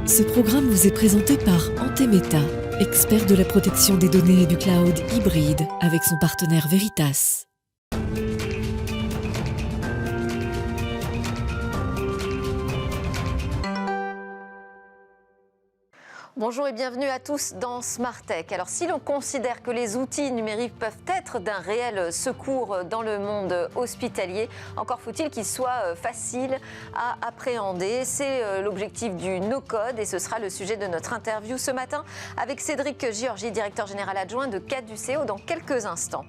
Ce programme vous est présenté par Antemeta, expert de la protection des données et du cloud hybride, avec son partenaire Veritas. Bonjour et bienvenue à tous dans Smart Tech. Alors si l'on considère que les outils numériques peuvent être d'un réel secours dans le monde hospitalier, encore faut-il qu'ils soient faciles à appréhender. C'est l'objectif du no-code et ce sera le sujet de notre interview ce matin avec Cédric Giorgi, directeur général adjoint de Caduceo, dans quelques instants.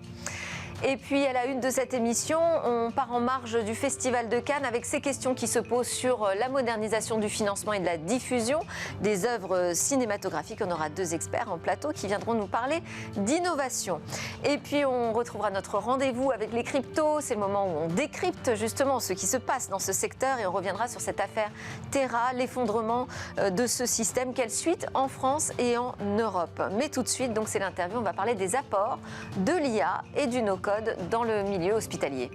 Et puis à la une de cette émission, on part en marge du Festival de Cannes avec ces questions qui se posent sur la modernisation du financement et de la diffusion des œuvres cinématographiques. On aura deux experts en plateau qui viendront nous parler d'innovation. Et puis on retrouvera notre rendez-vous avec les cryptos. C'est le moment où on décrypte justement ce qui se passe dans ce secteur et on reviendra sur cette affaire Terra, l'effondrement de ce système. Quelle suite en France et en Europe? Mais tout de suite, donc c'est l'interview, on va parler des apports de l'IA et du no-code dans le milieu hospitalier.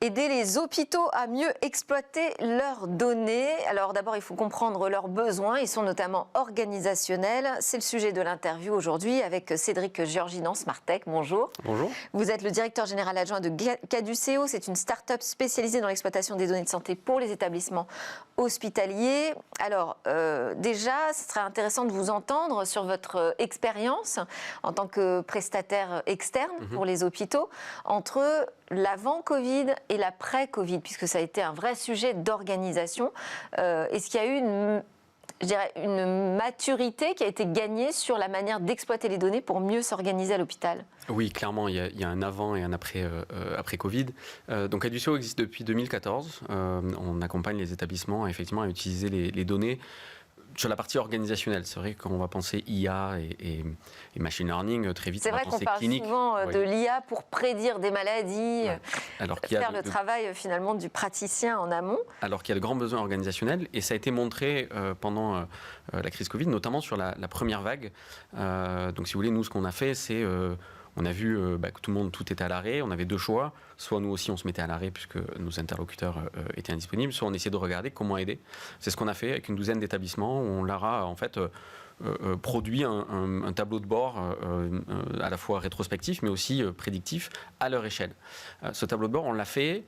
Aider les hôpitaux à mieux exploiter leurs données. Alors d'abord, il faut comprendre leurs besoins. Ils sont notamment organisationnels. C'est le sujet de l'interview aujourd'hui avec Cédric Giorgi dans Smart Tech. Bonjour. Bonjour. Vous êtes le directeur général adjoint de Caduceo. C'est une start-up spécialisée dans l'exploitation des données de santé pour les établissements hospitaliers. Alors déjà, ce serait intéressant de vous entendre sur votre expérience en tant que prestataire externe pour les hôpitaux entre l'avant-Covid et l'après-Covid, puisque ça a été un vrai sujet d'organisation. Est-ce qu'il y a eu une maturité qui a été gagnée sur la manière d'exploiter les données pour mieux s'organiser à l'hôpital? Oui, clairement, il y a un avant et un après, après Covid. Donc Caduceo existe depuis 2014. On accompagne les établissements effectivement à utiliser les données sur la partie organisationnelle. C'est vrai qu'on va penser IA et machine learning très vite. C'est vrai qu'on parle souvent de l'IA pour prédire des maladies, alors faire le travail finalement du praticien en amont. Alors qu'il y a de grands besoins organisationnels et ça a été montré pendant la crise Covid, notamment sur la première vague. Donc si vous voulez, nous ce qu'on a fait, c'est on a vu que tout était à l'arrêt. On avait deux choix. Soit nous aussi, on se mettait à l'arrêt puisque nos interlocuteurs étaient indisponibles. Soit on essayait de regarder comment aider. C'est ce qu'on a fait avec une douzaine d'établissements. On leur a en fait produit un tableau de bord à la fois rétrospectif mais aussi prédictif à leur échelle. Ce tableau de bord, on l'a fait.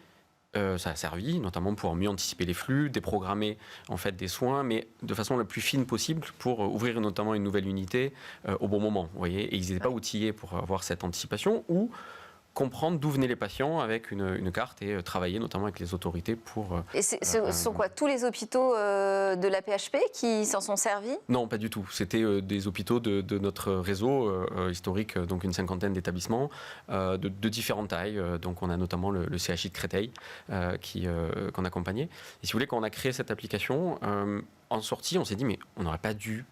Ça a servi notamment pour mieux anticiper les flux, déprogrammer en fait des soins, mais de façon la plus fine possible pour ouvrir notamment une nouvelle unité au bon moment. Vous voyez, et ils n'étaient pas outillés pour avoir cette anticipation ou comprendre d'où venaient les patients avec une carte et travailler notamment avec les autorités pour... Et ce sont quoi, tous les hôpitaux de la PHP qui s'en sont servis? Non, pas du tout. C'était des hôpitaux de notre réseau historique, donc une cinquantaine d'établissements de différentes tailles. Donc on a notamment le CHI de Créteil qu'on accompagnait. Et si vous voulez, quand on a créé cette application, en sortie, on s'est dit mais on n'aurait pas dû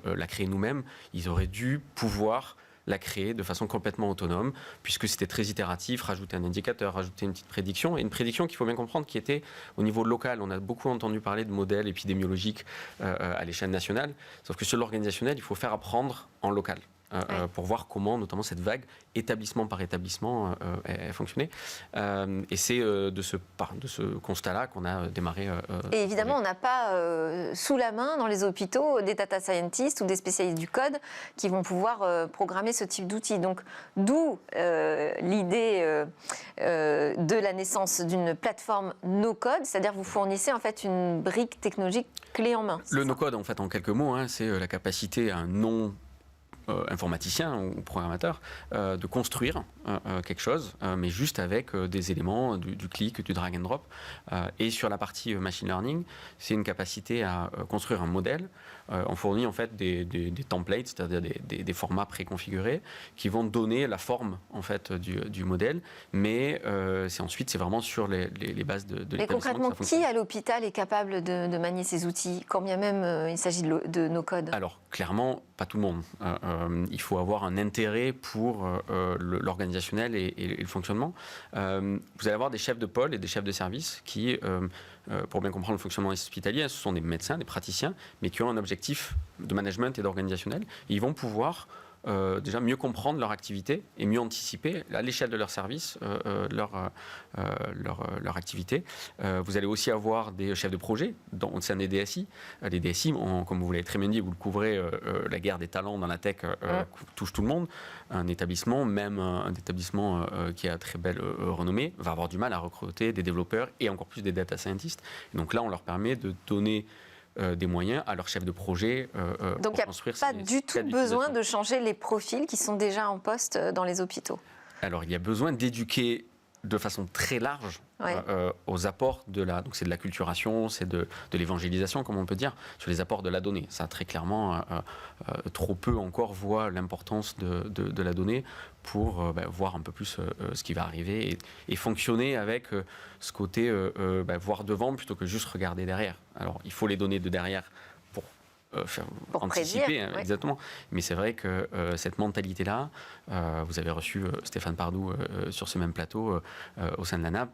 la créer nous-mêmes. Ils auraient dû pouvoir la créer de façon complètement autonome, puisque c'était très itératif, rajouter un indicateur, rajouter une petite prédiction, et une prédiction qu'il faut bien comprendre qui était au niveau local. On a beaucoup entendu parler de modèles épidémiologiques à l'échelle nationale, sauf que sur l'organisationnel, il faut faire apprendre en local. Pour voir comment, notamment, cette vague, établissement par établissement, a fonctionné. Et c'est de ce constat-là qu'on a démarré. Et évidemment, on n'a pas sous la main, dans les hôpitaux, des data scientists ou des spécialistes du code qui vont pouvoir programmer ce type d'outils. Donc, d'où l'idée de la naissance d'une plateforme no-code, c'est-à-dire vous fournissez en fait une brique technologique clé en main. Le no-code, en fait, en quelques mots, c'est la capacité à un non informaticien ou programmateur de construire quelque chose, mais juste avec des éléments, du clic, du drag and drop. Et sur la partie machine learning, c'est une capacité à construire un modèle. On fournit en fait des templates, c'est-à-dire des formats préconfigurés qui vont donner la forme en fait du modèle, mais c'est vraiment sur les bases de l'établissement. Et concrètement, qui à l'hôpital est capable de manier ces outils, quand bien même il s'agit de no-code? Alors clairement, pas tout le monde. Il faut avoir un intérêt pour l'organisationnel et le fonctionnement. Vous allez avoir des chefs de pôle et des chefs de service qui, pour bien comprendre le fonctionnement hospitalier, ce sont des médecins, des praticiens, mais qui ont un objectif de management et d'organisationnel. Et ils vont pouvoir déjà mieux comprendre leur activité et mieux anticiper à l'échelle de leur service leur activité. Vous allez aussi avoir des chefs de projet au sein des DSI. Les DSI, comme vous l'avez très bien dit, vous le couvrez, la guerre des talents dans la tech touche tout le monde. Un établissement, même un établissement qui a très belle renommée, va avoir du mal à recruter des développeurs et encore plus des data scientists. Et donc là, on leur permet de donner des moyens à leurs chefs de projet donc pour construire il n'y a pas du tout besoin de changer les profils qui sont déjà en poste dans les hôpitaux. Alors, il y a besoin d'éduquer de façon très large aux apports donc c'est de l'acculturation, c'est de l'évangélisation, comme on peut dire, sur les apports de la donnée. Ça, très clairement, trop peu encore voient l'importance de la donnée pour voir un peu plus ce qui va arriver et fonctionner avec ce côté voir devant plutôt que juste regarder derrière. Alors, il faut les données de derrière pour anticiper, prédire, exactement. Mais c'est vrai que cette mentalité-là, vous avez reçu Stéphane Pardou sur ce même plateau au sein de la NAP.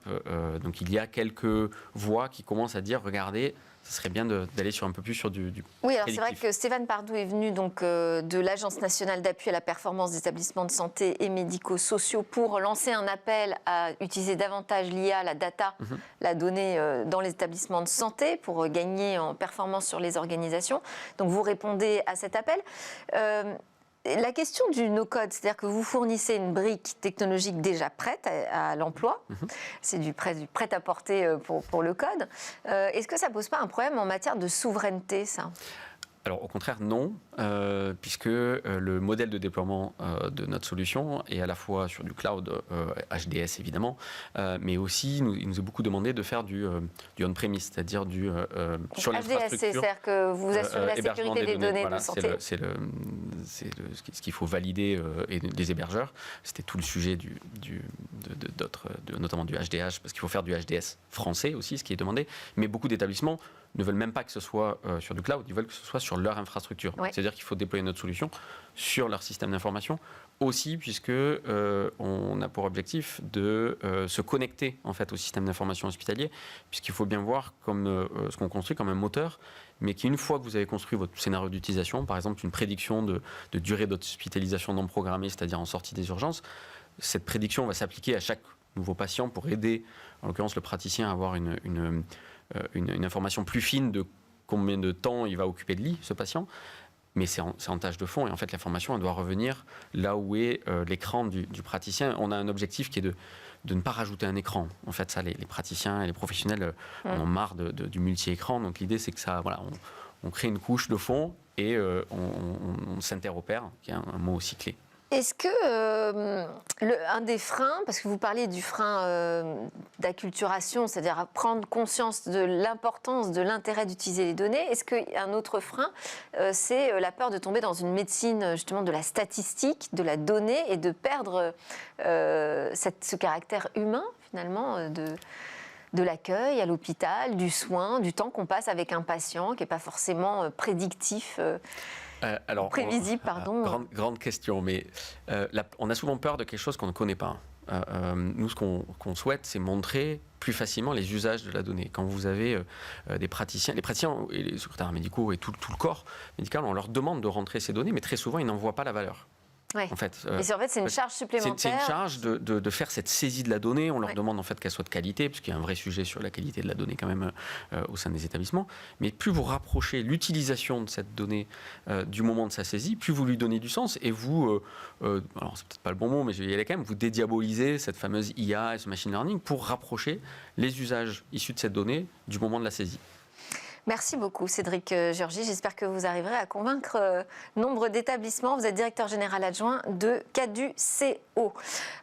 Donc il y a quelques voix qui commencent à dire, regardez, ce serait bien d'aller sur un peu plus sur du oui, alors c'est vrai que Stéphane Pardou est venu donc, de l'Agence nationale d'appui à la performance des établissements de santé et médico-sociaux pour lancer un appel à utiliser davantage l'IA, la data, la donnée dans les établissements de santé pour gagner en performance sur les organisations. Donc vous répondez à cet appel. La question du no-code, c'est-à-dire que vous fournissez une brique technologique déjà prête à l'emploi, c'est du prêt-à-porter pour le code. Est-ce que ça ne pose pas un problème en matière de souveraineté, ça ? Alors au contraire non, puisque le modèle de déploiement de notre solution est à la fois sur du cloud HDS évidemment, mais aussi il nous est beaucoup demandé de faire du on-premise, c'est-à-dire sur l'infrastructure. HDS, c'est-à-dire que vous assurez la sécurité des données voilà, de santé. C'est ce qu'il faut valider et des hébergeurs. C'était tout le sujet notamment du HDH, parce qu'il faut faire du HDS français aussi, ce qui est demandé, mais beaucoup d'établissements ne veulent même pas que ce soit sur du cloud, ils veulent que ce soit sur leur infrastructure. Ouais. C'est-à-dire qu'il faut déployer notre solution sur leur système d'information aussi, puisque on a pour objectif de se connecter en fait au système d'information hospitalier, puisqu'il faut bien voir comme ce qu'on construit comme un moteur, mais qu'une fois que vous avez construit votre scénario d'utilisation, par exemple une prédiction de durée d'hospitalisation non programmée, c'est-à-dire en sortie des urgences, cette prédiction va s'appliquer à chaque nouveau patient pour aider, en l'occurrence le praticien, à avoir une information plus fine de combien de temps il va occuper de lit, ce patient. Mais c'est en tâche de fond. Et en fait, l'information, elle doit revenir là où est l'écran du praticien. On a un objectif qui est de ne pas rajouter un écran. En fait, ça, les praticiens et les professionnels en ont marre du multi-écran. Donc, l'idée, c'est que ça, voilà, on crée une couche de fond et on s'interopère, qui est un mot aussi clé. Est-ce que un des freins, parce que vous parliez du frein d'acculturation, c'est-à-dire prendre conscience de l'importance, de l'intérêt d'utiliser les données, est-ce qu'un autre frein, c'est la peur de tomber dans une médecine justement de la statistique, de la donnée et de perdre ce caractère humain finalement de l'accueil à l'hôpital, du soin, du temps qu'on passe avec un patient qui n'est pas forcément prédictif prévisible, pardon. Grande question, mais on a souvent peur de quelque chose qu'on ne connaît pas. Nous, ce qu'on souhaite, c'est montrer plus facilement les usages de la donnée. Quand vous avez des praticiens, les praticiens et les secrétaires médicaux et tout le corps médical, on leur demande de rentrer ces données, mais très souvent, ils n'en voient pas la valeur. Ouais. En fait, c'est une charge supplémentaire. C'est une charge de faire cette saisie de la donnée. On leur demande en fait qu'elle soit de qualité, puisqu'il y a un vrai sujet sur la qualité de la donnée quand même au sein des établissements. Mais plus vous rapprochez l'utilisation de cette donnée du moment de sa saisie, plus vous lui donnez du sens et vous, alors c'est peut-être pas le bon mot, mais je vais y aller quand même, vous dédiabolisez cette fameuse IA et ce machine learning pour rapprocher les usages issus de cette donnée du moment de la saisie. Merci beaucoup Cédric Georgie. J'espère que vous arriverez à convaincre nombre d'établissements. Vous êtes directeur général adjoint de Caduceo.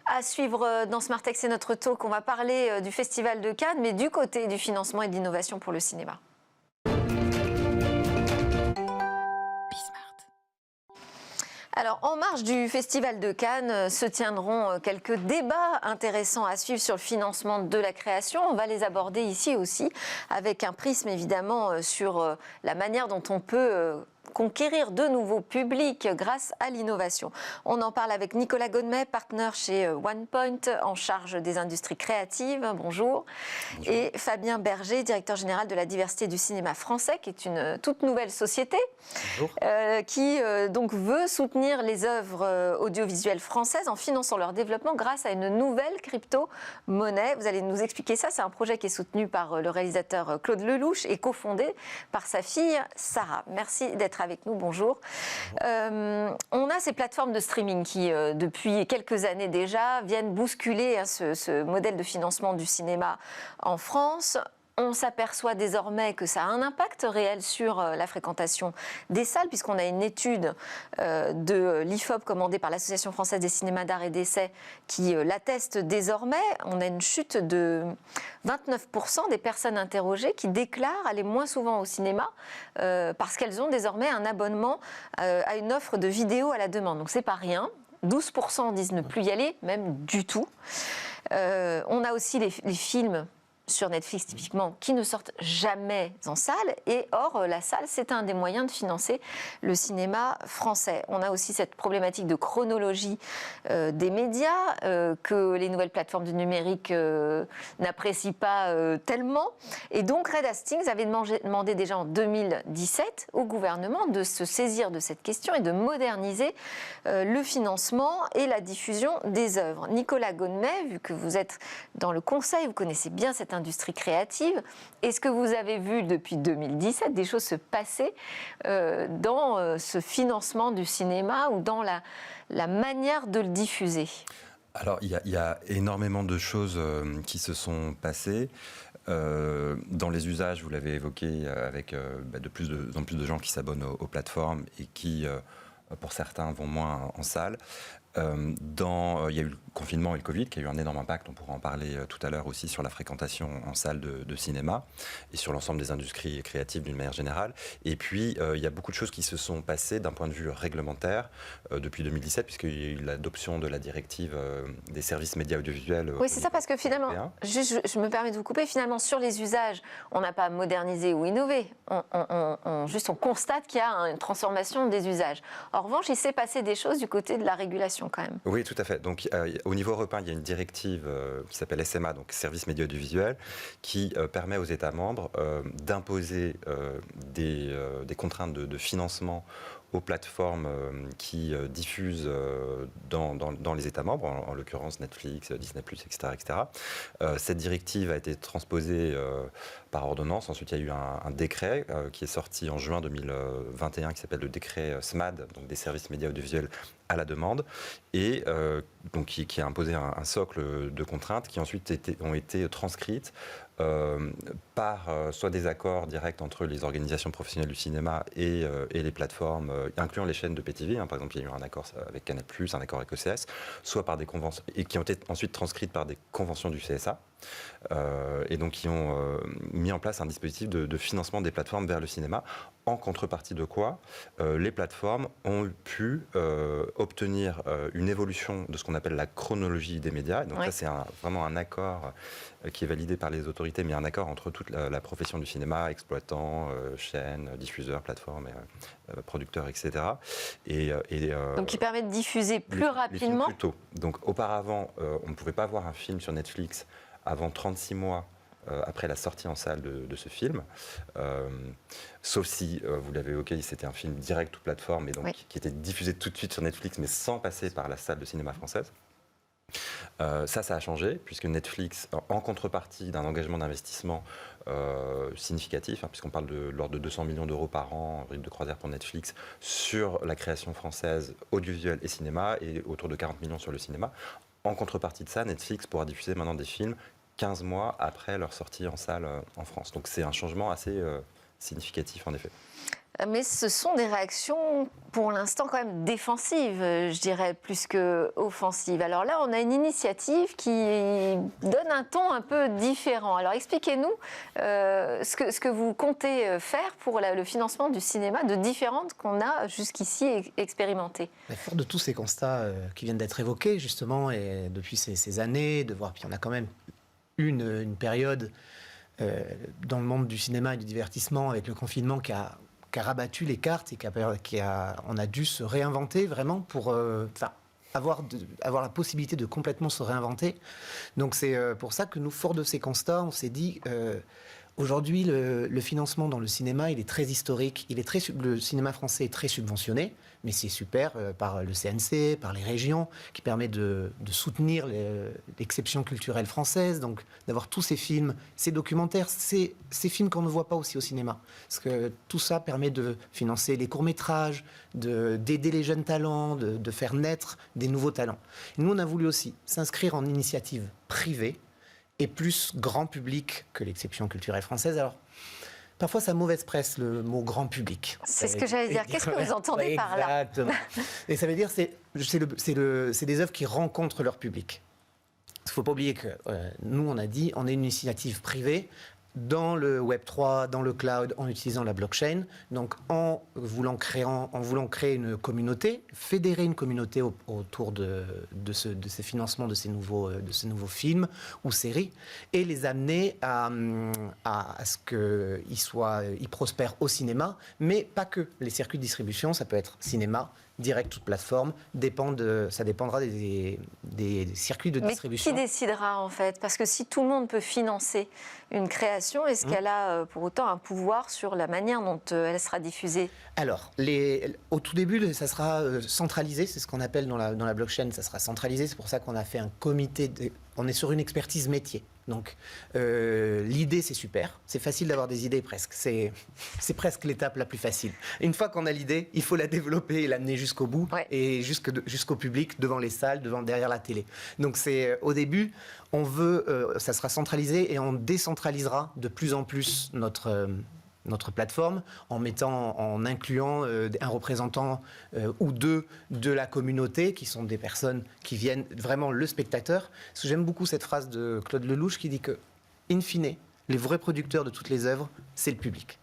À suivre dans Smart Tech, c'est notre talk. On va parler du Festival de Cannes, mais du côté du financement et de l'innovation pour le cinéma. Alors, en marge du Festival de Cannes se tiendront quelques débats intéressants à suivre sur le financement de la création. On va les aborder ici aussi, avec un prisme évidemment sur la manière dont on peut conquérir de nouveaux publics grâce à l'innovation. On en parle avec Nicolas Godmet, partenaire chez OnePoint, en charge des industries créatives. Bonjour. Bonjour. Et Fabien Berger, directeur général de la diversité du cinéma français, qui est une toute nouvelle société qui donc veut soutenir les œuvres audiovisuelles françaises en finançant leur développement grâce à une nouvelle crypto-monnaie. Vous allez nous expliquer ça. C'est un projet qui est soutenu par le réalisateur Claude Lelouch et cofondé par sa fille Sarah. Merci d'être avec nous, bonjour. On a ces plateformes de streaming qui, depuis quelques années déjà, viennent bousculer ce modèle de financement du cinéma en France. On s'aperçoit désormais que ça a un impact réel sur la fréquentation des salles, puisqu'on a une étude de l'IFOP commandée par l'Association française des cinémas d'art et d'essai qui l'atteste désormais. On a une chute de 29% des personnes interrogées qui déclarent aller moins souvent au cinéma parce qu'elles ont désormais un abonnement à une offre de vidéo à la demande. Donc c'est pas rien. 12% disent ne plus y aller, même du tout. On a aussi les films sur Netflix typiquement, qui ne sortent jamais en salle. Et or, la salle, c'est un des moyens de financer le cinéma français. On a aussi cette problématique de chronologie des médias que les nouvelles plateformes du numérique n'apprécient pas tellement. Et donc, Red Hastings avait demandé déjà en 2017 au gouvernement de se saisir de cette question et de moderniser le financement et la diffusion des œuvres. Nicolas Godmet, vu que vous êtes dans le conseil, vous connaissez bien cette industrie créative. Est-ce que vous avez vu depuis 2017 des choses se passer dans ce financement du cinéma ou dans la manière de le diffuser ? Alors, il y a énormément de choses qui se sont passées. Dans les usages, vous l'avez évoqué, avec de plus en plus de gens qui s'abonnent aux plateformes et qui, pour certains, vont moins en salle. Il y a eu le confinement et le Covid qui a eu un énorme impact, on pourra en parler tout à l'heure aussi, sur la fréquentation en salle de cinéma et sur l'ensemble des industries créatives d'une manière générale. Et puis, il y a beaucoup de choses qui se sont passées d'un point de vue réglementaire depuis 2017, puisqu'il y a eu l'adoption de la directive des services médias audiovisuels. Oui, c'est ça, parce que finalement, je me permets de vous couper, finalement, sur les usages, on n'a pas modernisé ou innové, juste on constate qu'il y a une transformation des usages. En revanche, il s'est passé des choses du côté de la régulation. Quand même. Oui, tout à fait. Donc, au niveau européen, il y a une directive qui s'appelle SMA, donc Services médias audiovisuels, qui permet aux États membres d'imposer des contraintes de financement aux plateformes qui diffusent dans les États membres, en l'occurrence Netflix, Disney+, etc. etc. Cette directive a été transposée par ordonnance. Ensuite, il y a eu un décret qui est sorti en juin 2021 qui s'appelle le décret SMAD, donc des services médias audiovisuels à la demande, et donc qui a imposé un socle de contraintes qui ensuite ont été transcrites par soit des accords directs entre les organisations professionnelles du cinéma et les plateformes, incluant les chaînes de PTV. Par exemple, il y a eu un accord avec Canal+, un accord avec ECS, soit par des conventions, et qui ont été ensuite transcrites par des conventions du CSA, et donc qui ont mis en place un dispositif de financement des plateformes vers le cinéma, en contrepartie de quoi les plateformes ont pu obtenir une évolution de ce qu'on appelle la chronologie des médias. Et donc ça, c'est vraiment un accord qui est validé par les autorités, mais un accord entre toute la profession du cinéma, exploitants, chaînes, diffuseurs, plateformes, producteurs, etc. Donc qui permet de diffuser plus rapidement. Plus tôt. Donc auparavant, on ne pouvait pas voir un film sur Netflix avant 36 mois après la sortie en salle de ce film, sauf si, vous l'avez évoqué, c'était un film direct ou plateforme, et donc qui était diffusé tout de suite sur Netflix, mais sans passer par la salle de cinéma française. Ça a changé, puisque Netflix, en contrepartie d'un engagement d'investissement significatif, puisqu'on parle de l'ordre de 200 millions d'euros par an, rythme de croisière pour Netflix, sur la création française audiovisuelle et cinéma, et autour de 40 millions sur le cinéma. En contrepartie de ça, Netflix pourra diffuser maintenant des films 15 mois après leur sortie en salle en France. Donc c'est un changement assez significatif en effet. Mais ce sont des réactions, pour l'instant, quand même défensives, je dirais, plus qu'offensives. Alors là, on a une initiative qui donne un ton un peu différent. Alors expliquez-nous ce que vous comptez faire pour le financement du cinéma de différentes qu'on a jusqu'ici expérimentées. Fort de tous ces constats qui viennent d'être évoqués, justement, et depuis ces années, de voir, puis on a quand même une période dans le monde du cinéma et du divertissement avec le confinement qui a qui a rabattu les cartes et on a dû se réinventer vraiment pour avoir la possibilité de complètement se réinventer. Donc c'est pour ça que nous, fort de ces constats, on s'est dit... Aujourd'hui, le financement dans le cinéma, il est très historique. Le cinéma français est très subventionné, mais c'est super par le CNC, par les régions, qui permet de soutenir l'exception culturelle française, donc d'avoir tous ces films, ces documentaires, ces films qu'on ne voit pas aussi au cinéma. Parce que tout ça permet de financer les courts-métrages, d'aider les jeunes talents, de faire naître des nouveaux talents. Et nous, on a voulu aussi s'inscrire en initiative privée, et plus grand public que l'exception culturelle française. Alors, parfois, ça a mauvaise presse, le mot grand public. C'est ce que j'allais dire. Qu'est-ce que vous entendez par là? Exactement. Et ça veut dire c'est des œuvres qui rencontrent leur public. Il ne faut pas oublier que nous, on a dit, on est une initiative privée dans le Web3, dans le cloud, en utilisant la blockchain. Donc, en voulant créer une communauté, fédérer une communauté autour de ces financements de ces nouveaux films ou séries, et les amener à ce qu'ils prospèrent au cinéma, mais pas que. Les circuits de distribution, ça peut être cinéma, direct, toute plateforme, ça dépendra des circuits de distribution. Mais qui décidera en fait? Parce que si tout le monde peut financer une création, est-ce qu'elle a pour autant un pouvoir sur la manière dont elle sera diffusée? Alors, au tout début, ça sera centralisé, c'est ce qu'on appelle dans la blockchain, ça sera centralisé, c'est pour ça qu'on a fait un comité, on est sur une expertise métier. Donc, l'idée, c'est super, c'est facile d'avoir des idées presque, c'est presque l'étape la plus facile. Une fois qu'on a l'idée, il faut la développer et l'amener jusqu'au bout, et jusqu'au public, devant les salles, derrière la télé. Donc, au début, on veut, ça sera centralisé et on décentralisera de plus en plus notre plateforme en incluant un représentant ou deux de la communauté, qui sont des personnes qui viennent vraiment le spectateur. Parce que j'aime beaucoup cette phrase de Claude Lelouch qui dit que, in fine, les vrais producteurs de toutes les œuvres, c'est le public.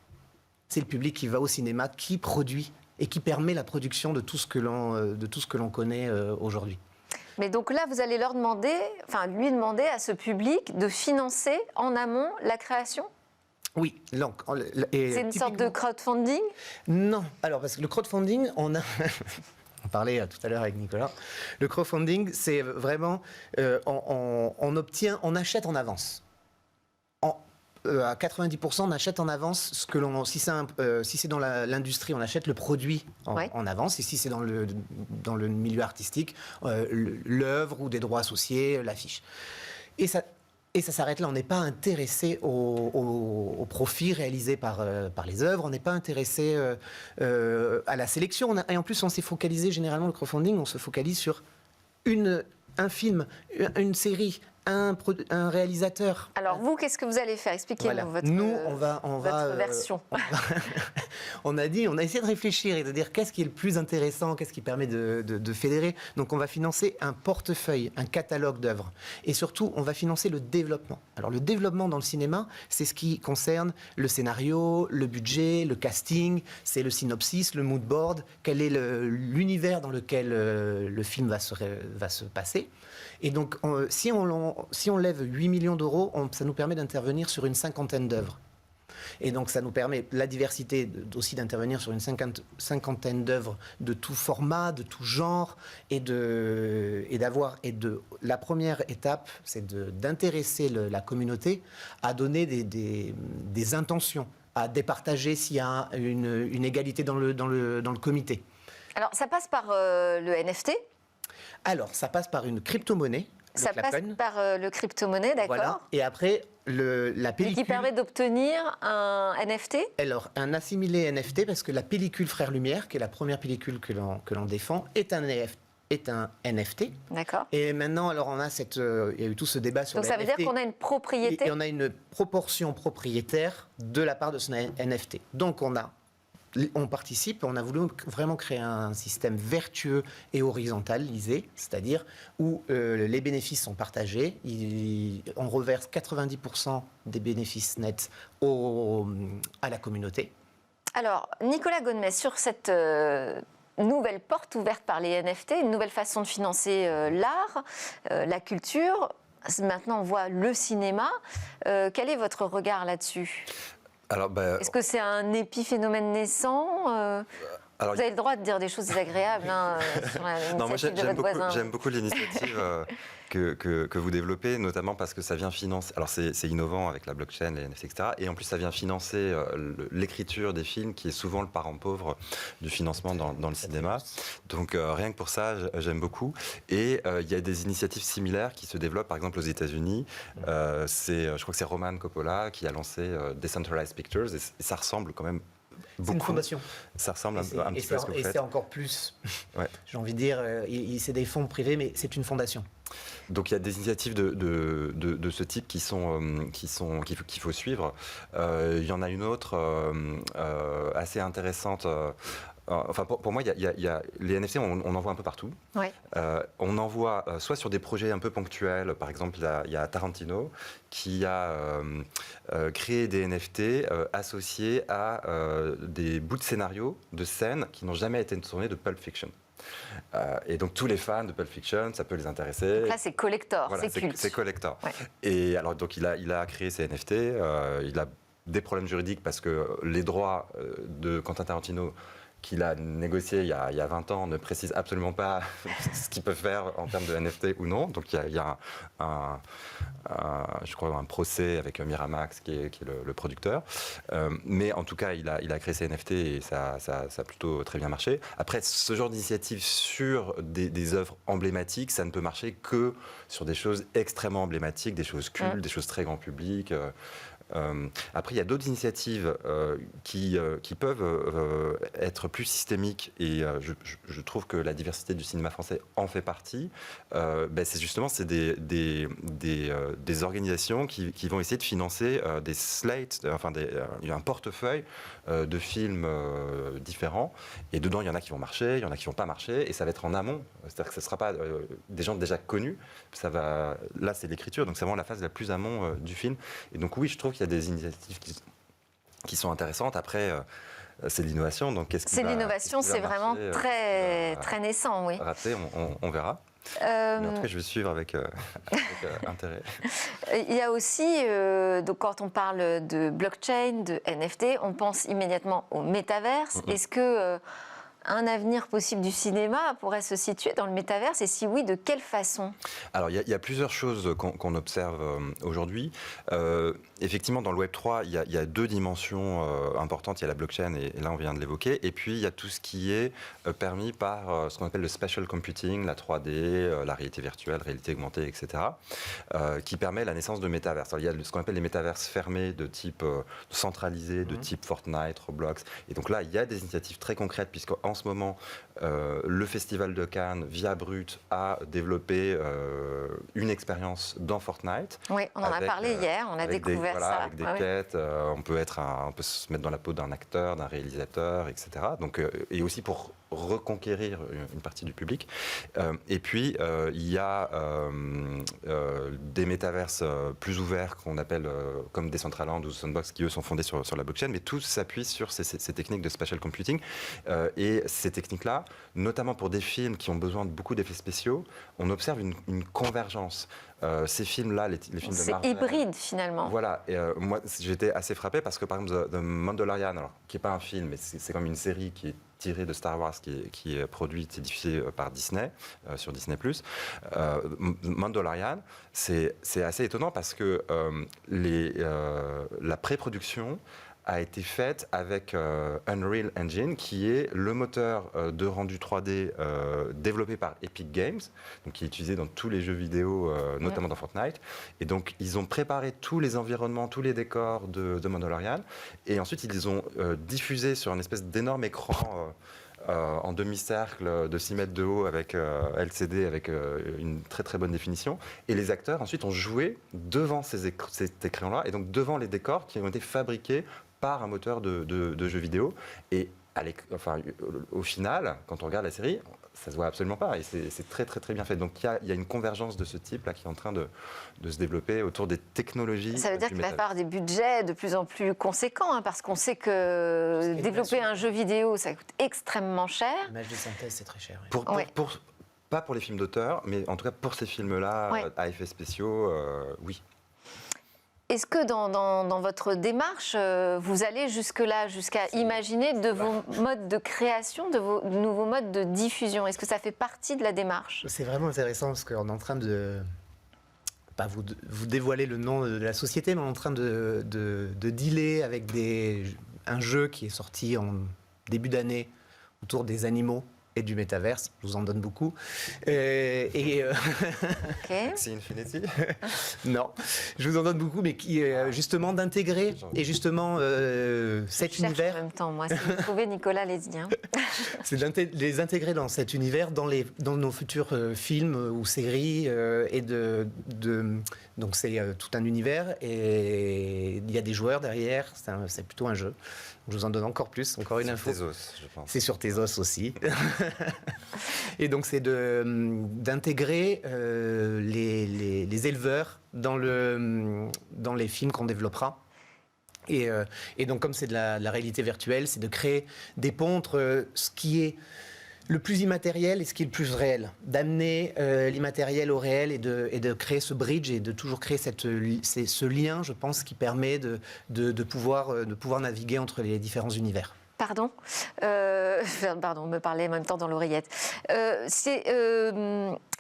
C'est le public qui va au cinéma, qui produit et qui permet la production de tout ce que l'on connaît aujourd'hui. Mais donc là, vous allez lui demander à ce public de financer en amont la création? Oui, c'est une sorte de crowdfunding? Non, alors parce que le crowdfunding, on parlait tout à l'heure avec Nicolas. Le crowdfunding, c'est vraiment, on achète en avance. À 90%, on achète en avance ce que si c'est dans l'industrie, on achète le produit en avance, et si c'est dans le milieu artistique, l'œuvre ou des droits associés, l'affiche. Et ça s'arrête là. On n'est pas intéressé au profit réalisé par les œuvres. On n'est pas intéressé à la sélection. Et en plus, on s'est focalisé, généralement, le crowdfunding, on se focalise sur un film, une série, un réalisateur. Alors vous, qu'est-ce que vous allez faire? Expliquez-nous votre version. On a essayé de réfléchir et de dire qu'est-ce qui est le plus intéressant, qu'est-ce qui permet de fédérer. Donc on va financer un portefeuille, un catalogue d'œuvres. Et surtout, on va financer le développement. Alors le développement dans le cinéma, c'est ce qui concerne le scénario, le budget, le casting, c'est le synopsis, le mood board, quel est l'univers dans lequel le film va se passer. Et donc, si on lève 8 millions d'euros, ça nous permet d'intervenir sur une 50aine d'œuvres. Et donc, ça nous permet, la diversité, aussi d'intervenir sur une 50aine d'œuvres de tout format, de tout genre, la première étape, c'est d'intéresser la communauté à donner des intentions, à départager s'il y a une égalité dans le comité. Alors, ça passe par le NFT? Alors, ça passe par une crypto-monnaie. Ça passe par le crypto-monnaie, d'accord. Voilà. Et après, la pellicule... Et qui permet d'obtenir un NFT? Alors, un assimilé NFT, parce que la pellicule Frères Lumière, qui est la première pellicule que l'on défend, est un NFT. D'accord. Et maintenant, alors il y a eu tout ce débat sur les NFT. Donc ça veut dire qu'on a une propriété? Et on a une proportion propriétaire de la part de ce NFT. Donc on participe, on a voulu vraiment créer un système vertueux et horizontalisé, c'est-à-dire où les bénéfices sont partagés, on reverse 90% des bénéfices nets à la communauté. Alors, Nicolas Gonnemez, sur cette nouvelle porte ouverte par les NFT, une nouvelle façon de financer l'art, la culture, maintenant on voit le cinéma, quel est votre regard là-dessus ? Alors, Est-ce que c'est un épiphénomène naissant alors, Vous avez le droit de dire des choses désagréables sur l'initiative de votre voisin. J'aime beaucoup l'initiative que vous développez, notamment parce que ça vient financer. Alors c'est innovant avec la blockchain, les NFT, etc. Et en plus, ça vient financer l'écriture des films, qui est souvent le parent pauvre du financement dans le cinéma. Donc rien que pour ça, j'aime beaucoup. Et il y a des initiatives similaires qui se développent, par exemple aux États-Unis. Je crois que c'est Roman Coppola qui a lancé Decentralized Pictures, et ça ressemble quand même. C'est une fondation. Ça ressemble un petit peu à ce que vous Et faites. c'est encore plus, Ouais. j'ai envie de dire, c'est des fonds privés, mais c'est une fondation. Donc il y a des initiatives de ce type qu'il faut suivre. Il y en a une autre assez intéressante. Enfin, pour moi, il y a les NFT, on en voit un peu partout. Ouais. On en voit soit sur des projets un peu ponctuels. Par exemple, il y a Tarantino qui a créé des NFT associés à des bouts de scénario, de scènes qui n'ont jamais été tournés de Pulp Fiction. Et donc tous les fans de Pulp Fiction, ça peut les intéresser. Donc là, c'est collector, Voilà, c'est culte. C'est collector. Ouais. Et alors donc il a créé ces NFT. Il a des problèmes juridiques parce que les droits de Quentin Tarantino qu'il a négocié il y a 20 ans ne précisent absolument pas ce qu'il peut faire en termes de NFT ou non. Donc il y a je crois un procès avec Miramax qui est le producteur. Mais en tout cas, il a créé ces NFT et ça a plutôt très bien marché. Après, ce genre d'initiative sur des œuvres emblématiques, ça ne peut marcher que sur des choses extrêmement emblématiques, des choses cultes, des choses très grand public. Après, il y a d'autres initiatives qui peuvent être plus systémiques, et je trouve que la diversité du cinéma français en fait partie. C'est des organisations qui vont essayer de financer des slates, un portefeuille de films différents. Et dedans, il y en a qui vont marcher, il y en a qui vont pas marcher, et ça va être en amont. C'est-à-dire que ce ne sera pas des gens déjà connus. Là, c'est l'écriture, donc c'est vraiment la phase la plus amont du film. Et donc oui, je trouve qu'il y a des initiatives qui sont intéressantes. Après, c'est l'innovation. Donc c'est l'innovation, c'est vraiment très naissant, oui. Raté, on verra. Mais en tout cas, je vais suivre avec intérêt. Il y a aussi, donc quand on parle de blockchain, de NFT, on pense immédiatement au métaverse. Est-ce que un avenir possible du cinéma pourrait se situer dans le métaverse, et si oui, de quelle façon? Alors, il y a plusieurs choses qu'on observe aujourd'hui. Effectivement, dans le Web3, il y a deux dimensions importantes. Il y a la blockchain, et là, on vient de l'évoquer. Et puis, il y a tout ce qui est permis par ce qu'on appelle le spatial computing, la 3D, la réalité virtuelle, réalité augmentée, etc., qui permet la naissance de métaverses. Alors, il y a ce qu'on appelle les métaverses fermés de type centralisé, de type Fortnite, Roblox. Et donc là, il y a des initiatives très concrètes, puisqu'en ce moment, le Festival de Cannes, via Brut, a développé une expérience dans Fortnite. Oui, on en a parlé hier, on a découvert ça. Avec des quêtes, on peut se mettre dans la peau d'un acteur, d'un réalisateur, etc. Donc, et aussi pour reconquérir une partie du public. Et puis, il y a des métaverses plus ouverts qu'on appelle comme Decentraland ou Sandbox, qui eux sont fondés sur la blockchain, mais tout s'appuie sur ces techniques de spatial computing. Et ces techniques-là, notamment pour des films qui ont besoin de beaucoup d'effets spéciaux, on observe une convergence. Ces films-là, les films de Marvel... C'est hybride, finalement. Voilà. Et moi, j'étais assez frappé parce que, par exemple, The Mandalorian, alors, qui n'est pas un film, mais c'est comme une série qui est tirée de Star Wars, qui est produite et diffusée par Disney, sur Disney+. Mandalorian, c'est assez étonnant parce que la pré-production a été faite avec Unreal Engine, qui est le moteur de rendu 3D développé par Epic Games, donc qui est utilisé dans tous les jeux vidéo, notamment dans Fortnite. Et donc, ils ont préparé tous les environnements, tous les décors de Mandalorian, et ensuite, ils les ont diffusés sur une espèce d'énorme écran en demi-cercle de 6 mètres de haut avec LCD, avec une très très bonne définition. Et les acteurs, ensuite, ont joué devant cet écran-là, et donc devant les décors qui ont été fabriqués par un moteur de jeux vidéo. Et au final, quand on regarde la série, ça se voit absolument pas. Et c'est très très très bien fait. Donc il y a une convergence de ce type là qui est en train de se développer autour des technologies. Ça veut dire qu'il va falloir des budgets de plus en plus conséquents, hein, parce qu'on sait que développer un jeu vidéo, ça coûte extrêmement cher. L'image de synthèse, c'est très cher. Oui. Pas pour les films d'auteur, mais en tout cas pour ces films-là, à effets spéciaux, oui. Est-ce que dans votre démarche, vous allez jusque-là, jusqu'à imaginer de vos modes de création, de vos nouveaux modes de diffusion? Est-ce que ça fait partie de la démarche? C'est vraiment intéressant parce qu'on est en train de, pas vous dévoiler le nom de la société, mais on est en train de dealer avec un jeu qui est sorti en début d'année autour des animaux et du métaverse. Je vous en donne beaucoup. Okay. C'est Infinity. Non, je vous en donne beaucoup, mais qui est justement d'intégrer et justement cet Je cherche univers. en même temps, moi. Si vous trouvez, Nicolas, allez-y. Hein. C'est de les intégrer dans cet univers, dans nos futurs films ou séries. Donc c'est tout un univers et il y a des joueurs derrière. C'est plutôt un jeu. Je vous en donne encore plus, encore une info. Tezos, je pense. C'est sur Tezos aussi. Et donc c'est d'intégrer les éleveurs dans les films qu'on développera. Et donc comme c'est de la réalité virtuelle, c'est de créer des ponts entre ce qui est le plus immatériel et ce qui est le plus réel. D'amener l'immatériel au réel et de créer ce bridge et de toujours créer ce lien, je pense, qui permet de pouvoir naviguer entre les différents univers. Pardon, on me parlait en même temps dans l'oreillette.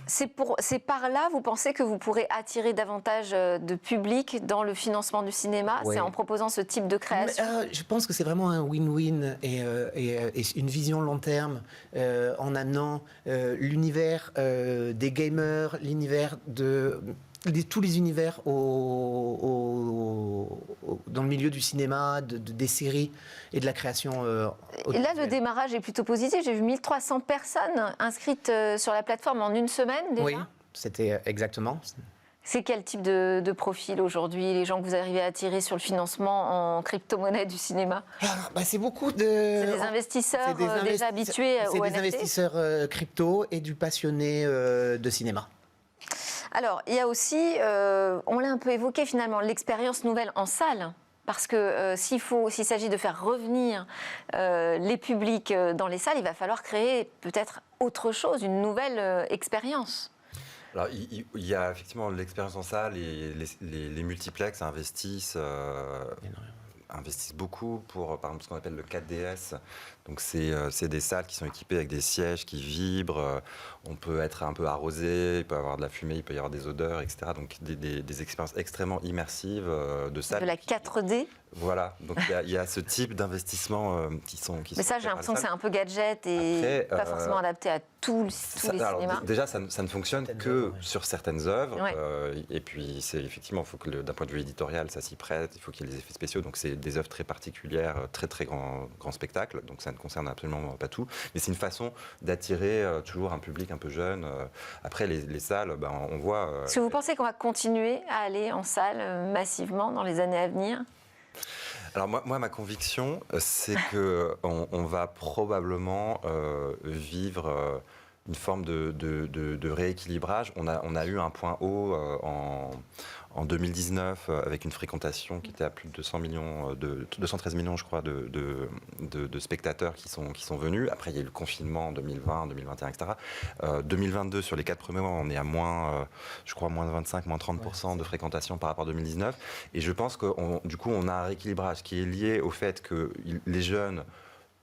C'est par là, vous pensez que vous pourrez attirer davantage de public dans le financement du cinéma? Ouais. C'est en proposant ce type de création? Je pense que c'est vraiment un win-win et une vision long terme en amenant l'univers des gamers, l'univers tous les univers dans le milieu du cinéma, des séries et de la création. Et là, le démarrage est plutôt positif. J'ai vu 1300 personnes inscrites sur la plateforme en une semaine déjà. Oui, c'était exactement. C'est quel type de profil aujourd'hui, les gens que vous arrivez à attirer sur le financement en crypto-monnaie du cinéma? C'est beaucoup de... C'est des investisseurs déjà habitués au NFT? C'est des investisseurs crypto et du passionné de cinéma. Alors, il y a aussi, on l'a un peu évoqué finalement, l'expérience nouvelle en salle. Parce que s'il s'agit de faire revenir les publics dans les salles, il va falloir créer peut-être autre chose, une nouvelle expérience. Alors, il y a effectivement l'expérience en salle et les multiplex investissent beaucoup pour, par exemple, ce qu'on appelle le 4DS. Donc, c'est des salles qui sont équipées avec des sièges qui vibrent. On peut être un peu arrosé, il peut y avoir de la fumée, il peut y avoir des odeurs, etc. Donc, des expériences extrêmement immersives de salles. De la 4D. Voilà. Donc, il y a ce type d'investissement qui sont... Mais ça, j'ai l'impression que c'est un peu gadget et pas forcément adapté à tous les cinémas. Déjà, ça ne fonctionne que sur certaines œuvres. Ouais. Et puis, effectivement, il faut que d'un point de vue éditorial, ça s'y prête. Il faut qu'il y ait des effets spéciaux. Donc, c'est des œuvres très particulières, très, très grands spectacles. Donc, ça ne concerne absolument pas tout. Mais c'est une façon d'attirer toujours un public un peu jeune. Après, les salles, on voit... Est-ce que vous pensez qu'on va continuer à aller en salle massivement dans les années à venir ? Alors moi, ma conviction, c'est qu'on va probablement vivre une forme de rééquilibrage. On a eu un point haut en 2019 avec une fréquentation qui était à plus de 213 millions, je crois, de spectateurs qui sont venus. Après, il y a eu le confinement en 2020, 2021, etc. 2022, sur les 4 premiers mois, on est à je crois, moins 25, moins 30% de fréquentation par rapport à 2019. Et je pense du coup, on a un rééquilibrage qui est lié au fait que les jeunes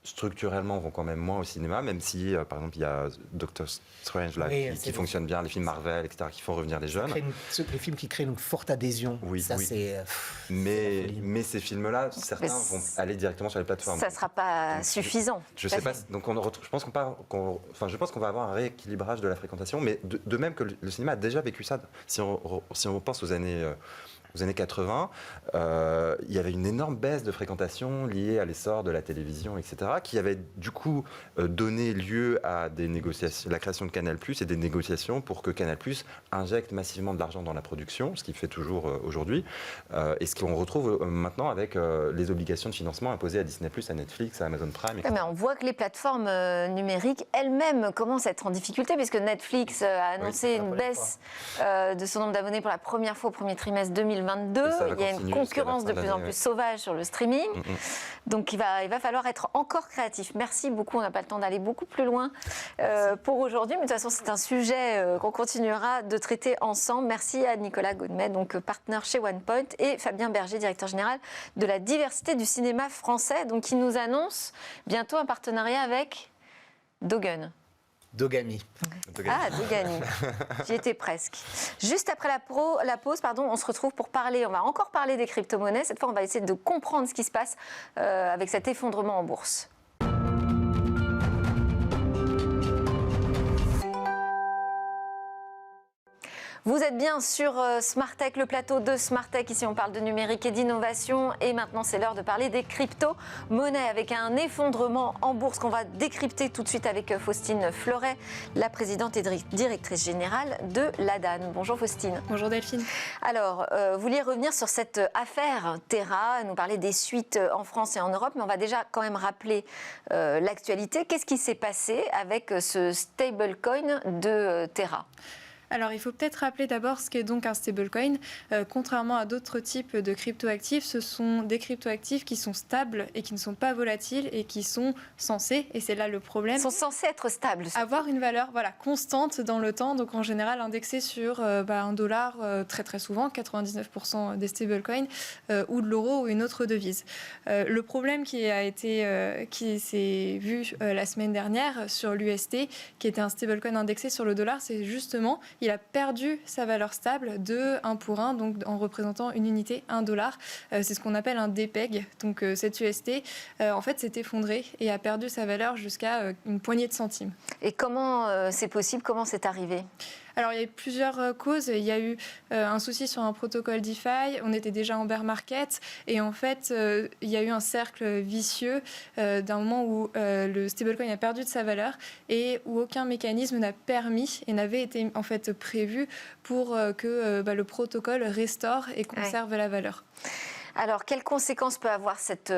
structurellement vont quand même moins au cinéma, même si par exemple il y a Doctor Strange là, qui fonctionne bien, les films Marvel, etc., qui font revenir les jeunes. Les films qui créent une forte adhésion. Oui, ça, oui. C'est mais ces films-là, certains vont aller directement sur les plateformes. Ça ne sera pas suffisant. Je sais pas. Donc je pense qu'on va avoir un rééquilibrage de la fréquentation, mais de même que le cinéma a déjà vécu ça. Si on pense aux années 80, il y avait une énorme baisse de fréquentation liée à l'essor de la télévision, etc., qui avait du coup donné lieu à des négociations, la création de Canal+ et des négociations pour que Canal+ injecte massivement de l'argent dans la production, ce qu'il fait toujours aujourd'hui, et ce qu'on retrouve maintenant avec les obligations de financement imposées à Disney+, à Netflix, à Amazon Prime, etc. Mais on voit que les plateformes numériques elles-mêmes commencent à être en difficulté, puisque Netflix a annoncé une baisse de son nombre d'abonnés pour la première fois au premier trimestre 2020. 2022. Il y a une concurrence de plus en plus sauvage sur le streaming. Donc il va falloir être encore créatif. Merci beaucoup. On n'a pas le temps d'aller beaucoup plus loin pour aujourd'hui. Mais de toute façon, c'est un sujet qu'on continuera de traiter ensemble. Merci à Nicolas Gaudemet, donc partenaire chez OnePoint, et Fabien Berger, directeur général de la diversité du cinéma français, donc qui nous annonce bientôt un partenariat avec Dogun. Dogami. Ah, Dogami. J'y étais presque. Juste après la pause, on se retrouve pour parler. On va encore parler des crypto-monnaies. Cette fois, on va essayer de comprendre ce qui se passe avec cet effondrement en bourse. Vous êtes bien sur Smartech, le plateau de Smartech. Ici, on parle de numérique et d'innovation. Et maintenant, c'est l'heure de parler des crypto-monnaies avec un effondrement en bourse qu'on va décrypter tout de suite avec Faustine Fleuret, la présidente et directrice générale de l'ADAN. Bonjour Faustine. Bonjour Delphine. Alors, vous vouliez revenir sur cette affaire Terra, nous parler des suites en France et en Europe, mais on va déjà quand même rappeler l'actualité. Qu'est-ce qui s'est passé avec ce stablecoin de Terra ? Alors, il faut peut-être rappeler d'abord ce qu'est donc un stablecoin. Contrairement à d'autres types de cryptoactifs, ce sont des cryptoactifs qui sont stables et qui ne sont pas volatiles et qui sont censés, et c'est là le problème, ils sont censés être stables, avoir une valeur constante dans le temps, donc en général indexée sur $1 très très souvent, 99% des stablecoins, ou de l'euro ou une autre devise. Le problème qui s'est vu la semaine dernière sur l'UST, qui était un stablecoin indexé sur le dollar, c'est justement il a perdu sa valeur stable de 1 pour 1, donc en représentant une unité, $1. C'est ce qu'on appelle un DPEG. Donc cet UST, en fait, s'est effondré et a perdu sa valeur jusqu'à une poignée de centimes. Et comment c'est possible ? Comment c'est arrivé ? Alors, il y a eu plusieurs causes. Il y a eu un souci sur un protocole DeFi. On était déjà en bear market. Et en fait, il y a eu un cercle vicieux d'un moment où le stablecoin a perdu de sa valeur et où aucun mécanisme n'a permis et n'avait été en fait prévu pour que le protocole restaure et conserve la valeur. Alors, quelles conséquences peut avoir cette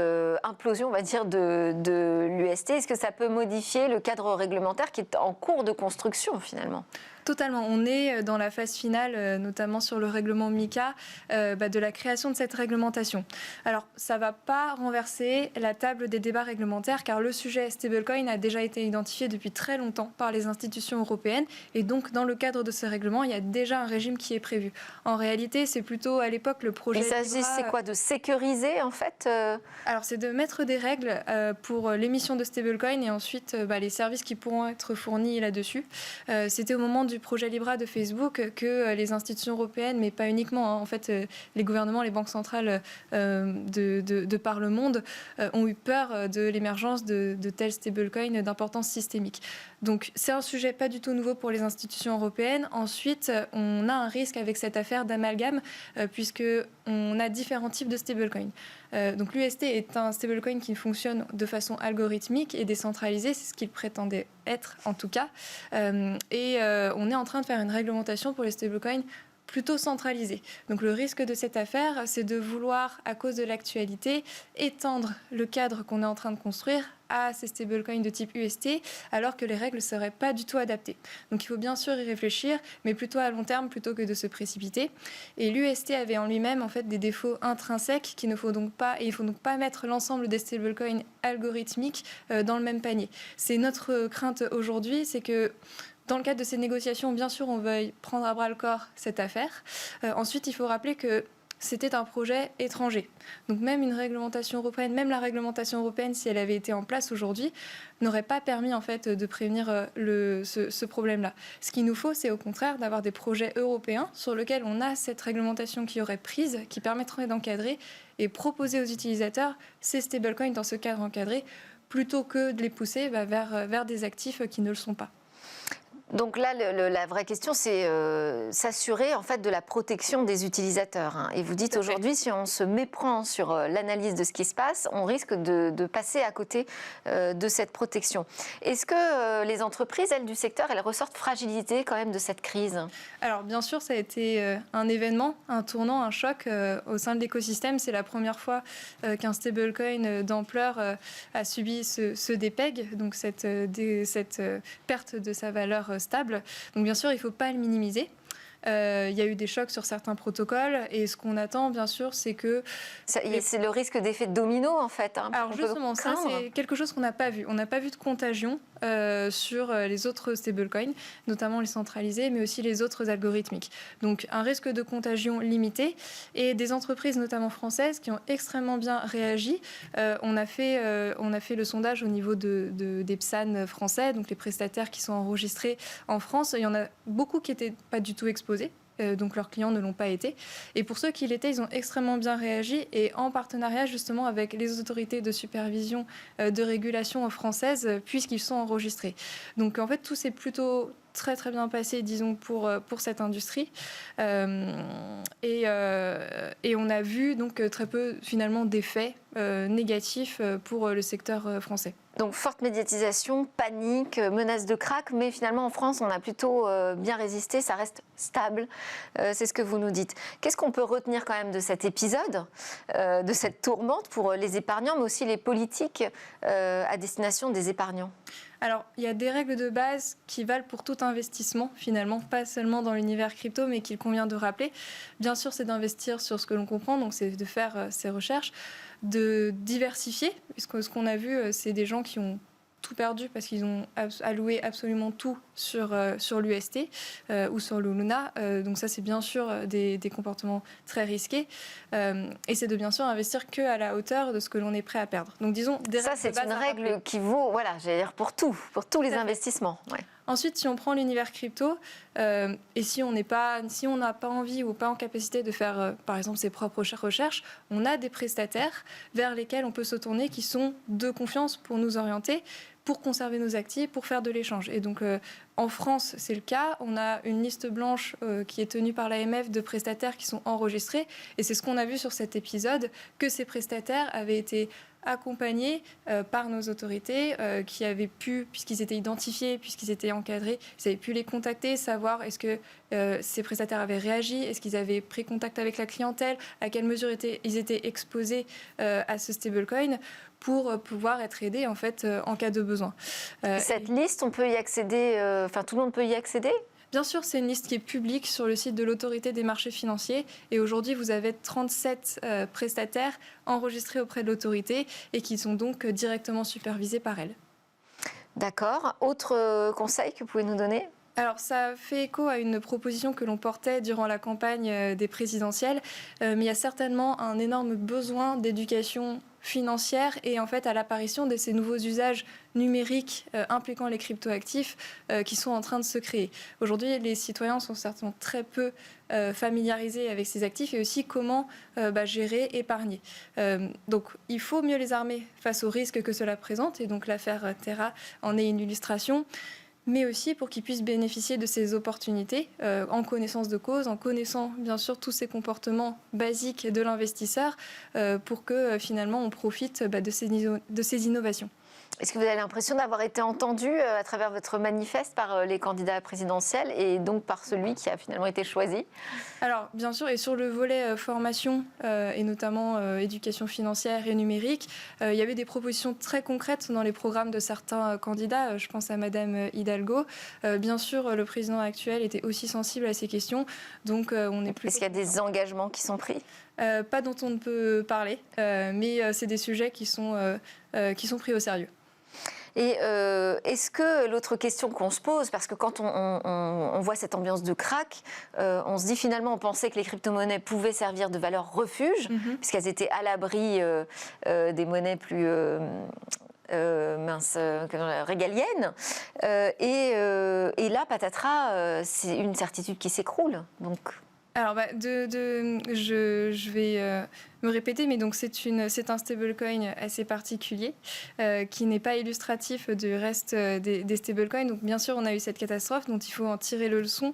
implosion, on va dire, de l'UST ? Est-ce que ça peut modifier le cadre réglementaire qui est en cours de construction, finalement ? Totalement. On est dans la phase finale, notamment sur le règlement MiCA, de la création de cette réglementation. Alors, ça ne va pas renverser la table des débats réglementaires, car le sujet stablecoin a déjà été identifié depuis très longtemps par les institutions européennes. Et donc, dans le cadre de ce règlement, il y a déjà un régime qui est prévu. En réalité, c'est plutôt à l'époque le projet... Il s'agit, c'est quoi, de sécuriser, en fait Alors, c'est de mettre des règles pour l'émission de stablecoin et ensuite les services qui pourront être fournis là-dessus. C'était au moment du projet Libra de Facebook que les institutions européennes, mais pas uniquement, en fait, les gouvernements, les banques centrales de par le monde ont eu peur de l'émergence de tels stablecoins d'importance systémique. Donc c'est un sujet pas du tout nouveau pour les institutions européennes. Ensuite, on a un risque avec cette affaire d'amalgame puisque on a différents types de stablecoins. Donc l'UST est un stablecoin qui fonctionne de façon algorithmique et décentralisée, c'est ce qu'il prétendait être en tout cas. On est en train de faire une réglementation pour les stablecoins plutôt centralisée. Donc le risque de cette affaire, c'est de vouloir, à cause de l'actualité, étendre le cadre qu'on est en train de construire à ces stablecoins de type UST, alors que les règles ne seraient pas du tout adaptées. Donc il faut bien sûr y réfléchir, mais plutôt à long terme plutôt que de se précipiter. Et l'UST avait en lui-même en fait des défauts intrinsèques qu'il ne faut donc pas, et il ne faut donc pas mettre l'ensemble des stablecoins algorithmiques dans le même panier. C'est notre crainte aujourd'hui, c'est que dans le cadre de ces négociations, bien sûr, on veuille prendre à bras-le-corps cette affaire. Ensuite, il faut rappeler que c'était un projet étranger. Donc même une réglementation européenne, même la réglementation européenne, si elle avait été en place aujourd'hui, n'aurait pas permis en fait de prévenir ce problème-là. Ce qu'il nous faut, c'est au contraire d'avoir des projets européens sur lesquels on a cette réglementation qui aurait prise, qui permettrait d'encadrer et proposer aux utilisateurs ces stablecoins dans ce cadre encadré, plutôt que de les pousser vers des actifs qui ne le sont pas. Donc là, la vraie question, c'est s'assurer en fait de la protection des utilisateurs. Hein. Et vous dites aujourd'hui, si on se méprend sur l'analyse de ce qui se passe, on risque de passer à côté de cette protection. Est-ce que les entreprises, elles, du secteur, elles ressortent fragilisées quand même de cette crise ? Alors bien sûr, ça a été un événement, un tournant, un choc au sein de l'écosystème. C'est la première fois qu'un stablecoin d'ampleur a subi ce DPEG, donc cette perte de sa valeur stable. Donc bien sûr, il ne faut pas le minimiser. Il y a eu des chocs sur certains protocoles et ce qu'on attend, bien sûr, c'est que... C'est le risque d'effet domino, en fait. Alors justement, ça, c'est quelque chose qu'on n'a pas vu. On n'a pas vu de contagion sur les autres stablecoins, notamment les centralisés, mais aussi les autres algorithmiques. Donc, un risque de contagion limité et des entreprises, notamment françaises, qui ont extrêmement bien réagi. On a fait le sondage au niveau des PSAN français, donc les prestataires qui sont enregistrés en France. Il y en a beaucoup qui n'étaient pas du tout exposés. Donc leurs clients ne l'ont pas été. Et pour ceux qui l'étaient, ils ont extrêmement bien réagi et en partenariat justement avec les autorités de supervision de régulation françaises puisqu'ils sont enregistrés. Donc en fait, tout s'est plutôt très très bien passé, disons, pour cette industrie. Et on a vu donc très peu finalement d'effets négatifs pour le secteur français. Donc forte médiatisation, panique, menace de krach, mais finalement en France on a plutôt bien résisté, ça reste stable, c'est ce que vous nous dites. Qu'est-ce qu'on peut retenir quand même de cet épisode, de cette tourmente pour les épargnants, mais aussi les politiques à destination des épargnants ? Alors, il y a des règles de base qui valent pour tout investissement, finalement, pas seulement dans l'univers crypto, mais qu'il convient de rappeler. Bien sûr, c'est d'investir sur ce que l'on comprend, donc c'est de faire ses recherches, de diversifier, puisque ce qu'on a vu, c'est des gens qui ont tout perdu parce qu'ils ont alloué absolument tout sur l'UST ou sur le Luna. Donc ça, c'est bien sûr des comportements très risqués. Et c'est de bien sûr investir qu'à la hauteur de ce que l'on est prêt à perdre. Donc disons, ça, c'est une règle qui vaut, voilà, j'allais dire pour tous les investissements. Ouais. Ensuite, si on prend l'univers crypto, et si on n'a pas envie ou pas en capacité de faire, par exemple, ses propres recherches, on a des prestataires vers lesquels on peut se tourner qui sont de confiance pour nous orienter, pour conserver nos actifs, pour faire de l'échange. Et donc, en France, c'est le cas. On a une liste blanche qui est tenue par l'AMF de prestataires qui sont enregistrés. Et c'est ce qu'on a vu sur cet épisode, que ces prestataires avaient été accompagnés par nos autorités qui avaient pu, puisqu'ils étaient identifiés, puisqu'ils étaient encadrés, ils avaient pu les contacter, savoir est-ce que ces prestataires avaient réagi, est-ce qu'ils avaient pris contact avec la clientèle, à quelle mesure ils étaient exposés à ce stablecoin pour pouvoir être aidés en fait en cas de besoin. Cette liste, on peut y accéder, tout le monde peut y accéder ? Bien sûr, c'est une liste qui est publique sur le site de l'autorité des marchés financiers. Et aujourd'hui, vous avez 37 prestataires enregistrés auprès de l'autorité et qui sont donc directement supervisés par elle. D'accord. Autre conseil que vous pouvez nous donner ? Alors, ça fait écho à une proposition que l'on portait durant la campagne des présidentielles, mais il y a certainement un énorme besoin d'éducation financière et en fait à l'apparition de ces nouveaux usages numériques impliquant les cryptoactifs qui sont en train de se créer. Aujourd'hui, les citoyens sont certainement très peu familiarisés avec ces actifs et aussi comment gérer, épargner. Donc, il faut mieux les armer face aux risques que cela présente et donc l'affaire Terra en est une illustration, mais aussi pour qu'ils puissent bénéficier de ces opportunités en connaissance de cause, en connaissant bien sûr tous ces comportements basiques de l'investisseur pour que finalement on profite de ces innovations. Est-ce que vous avez l'impression d'avoir été entendu à travers votre manifeste par les candidats présidentiels et donc par celui qui a finalement été choisi ? Alors, bien sûr, et sur le volet formation et notamment éducation financière et numérique, il y avait des propositions très concrètes dans les programmes de certains candidats. Je pense à Madame Hidalgo. Bien sûr, le président actuel était aussi sensible à ces questions. Donc, on est plus. Est-ce qu'il y a des engagements qui sont pris ? Pas dont on ne peut parler, mais c'est des sujets qui sont pris au sérieux. Et est-ce que l'autre question qu'on se pose, parce que quand on voit cette ambiance de krach, on se dit finalement, on pensait que les crypto-monnaies pouvaient servir de valeur refuge, puisqu'elles étaient à l'abri des monnaies plus régaliennes. Et là, patatras, c'est une certitude qui s'écroule. Donc. Alors, je vais me répéter, mais donc c'est un stablecoin assez particulier qui n'est pas illustratif du reste des stablecoins. Donc, bien sûr, on a eu cette catastrophe dont il faut en tirer le leçon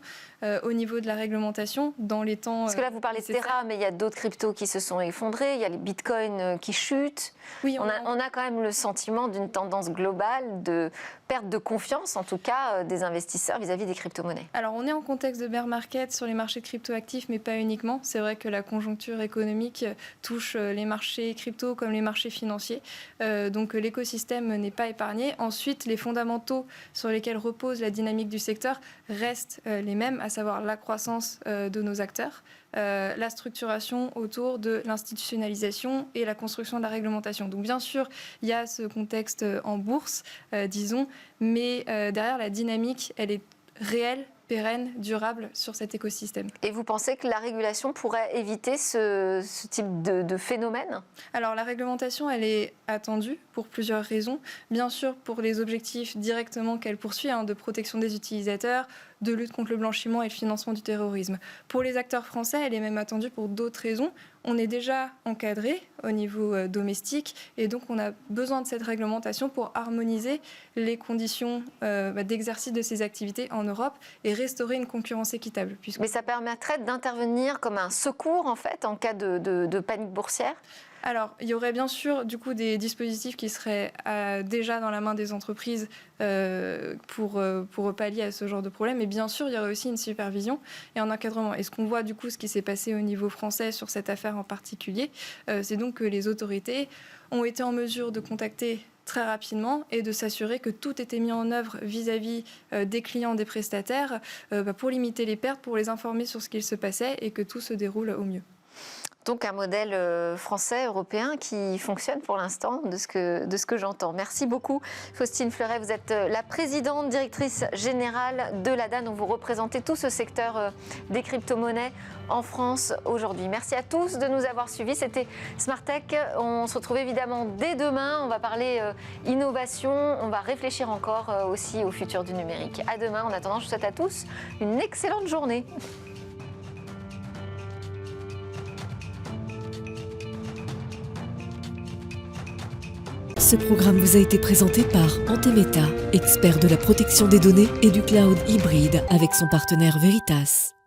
au niveau de la réglementation dans les temps. Parce que là, vous parlez de Terra, mais il y a d'autres cryptos qui se sont effondrés. Il y a les bitcoins qui chutent. Oui, on a quand même le sentiment d'une tendance globale de perte de confiance, en tout cas, des investisseurs vis-à-vis des crypto-monnaies. Alors, on est en contexte de bear market sur les marchés crypto-actifs actifs, mais pas uniquement. C'est vrai que la conjoncture économique touche les marchés crypto comme les marchés financiers. Donc l'écosystème n'est pas épargné. Ensuite, les fondamentaux sur lesquels repose la dynamique du secteur restent les mêmes, à savoir la croissance de nos acteurs, la structuration autour de l'institutionnalisation et la construction de la réglementation. Donc bien sûr, il y a ce contexte en bourse, disons, mais derrière la dynamique, elle est réelle, pérenne, durable sur cet écosystème. Et vous pensez que la régulation pourrait éviter ce type de phénomène ? Alors la réglementation, elle est attendue pour plusieurs raisons. Bien sûr, pour les objectifs directement qu'elle poursuit, de protection des utilisateurs, de lutte contre le blanchiment et le financement du terrorisme. Pour les acteurs français, elle est même attendue pour d'autres raisons. On est déjà encadré au niveau domestique et donc on a besoin de cette réglementation pour harmoniser les conditions d'exercice de ces activités en Europe et restaurer une concurrence équitable. Mais ça permettrait d'intervenir comme un secours en fait en cas de panique boursière ? Alors, il y aurait bien sûr du coup des dispositifs qui seraient déjà dans la main des entreprises pour pallier à ce genre de problème. Et bien sûr, il y aurait aussi une supervision et un encadrement. Et ce qu'on voit du coup, ce qui s'est passé au niveau français sur cette affaire en particulier, c'est donc que les autorités ont été en mesure de contacter très rapidement et de s'assurer que tout était mis en œuvre vis-à-vis des clients, des prestataires, pour limiter les pertes, pour les informer sur ce qu'il se passait et que tout se déroule au mieux. Donc un modèle français, européen qui fonctionne pour l'instant de ce que j'entends. Merci beaucoup Faustine Fleuret, vous êtes la présidente, directrice générale de l'ADA, dont vous représentez tout ce secteur des crypto-monnaies en France aujourd'hui. Merci à tous de nous avoir suivis, c'était Smart Tech. On se retrouve évidemment dès demain, on va parler innovation, on va réfléchir encore aussi au futur du numérique. À demain, en attendant, je vous souhaite à tous une excellente journée. Ce programme vous a été présenté par Antemeta, expert de la protection des données et du cloud hybride avec son partenaire Veritas.